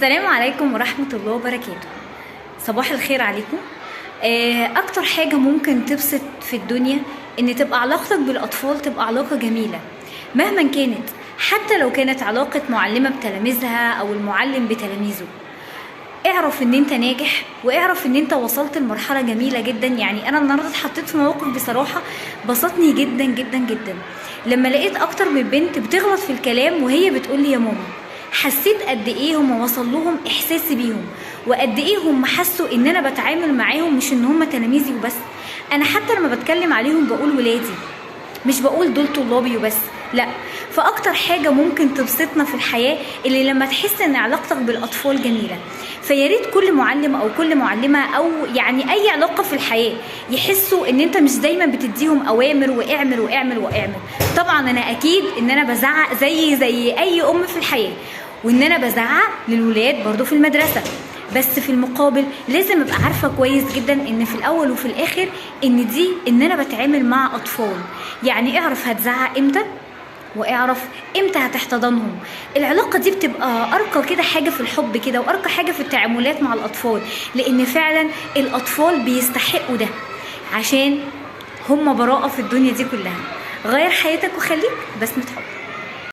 السلام عليكم ورحمة الله وبركاته. صباح الخير عليكم. اكتر حاجة ممكن تبسط في الدنيا ان تبقى علاقتك بالاطفال تبقى علاقة جميلة مهما كانت، حتى لو كانت علاقة معلمة بتلاميذها او المعلم بتلاميذه. اعرف ان انت ناجح، واعرف ان انت وصلت لمرحلة جميلة جدا. يعني انا النهاردة اتحطيت في موقف بصراحة بسطني جدا جدا جدا، لما لقيت اكتر من بنت بتغلط في الكلام وهي بتقولي يا ماما. حسيت قد ايه هم وصل لهم احساسي بيهم، وقد ايه هم حسوا ان انا بتعامل معاهم مش ان هم تلاميذي وبس. انا حتى لما بتكلم عليهم بقول ولادي، مش بقول دول طلابي وبس، لا. فاكتر حاجه ممكن تبسطنا في الحياه اللي لما تحس ان علاقتك بالاطفال جميله. فياريت كل معلم او كل معلمه او يعني اي علاقه في الحياه يحسوا ان انت مش دايما بتديهم اوامر واعمل واعمل واعمل. طبعا انا اكيد ان انا بزعق زي اي ام في الحياه، وان انا بزعق للولاد برضو في المدرسه، بس في المقابل لازم ابقى عارفه كويس جدا ان في الاول وفي الاخر ان انا بتعامل مع اطفال. يعني اعرف هتزعق امتى، واعرف امتى هتحتضنهم. العلاقه دي بتبقى ارقى كده حاجه في الحب كده، وارقى حاجه في التعاملات مع الاطفال، لان فعلا الاطفال بيستحقوا ده، عشان هم براءه في الدنيا دي كلها. غير حياتك وخليك بسمة حب.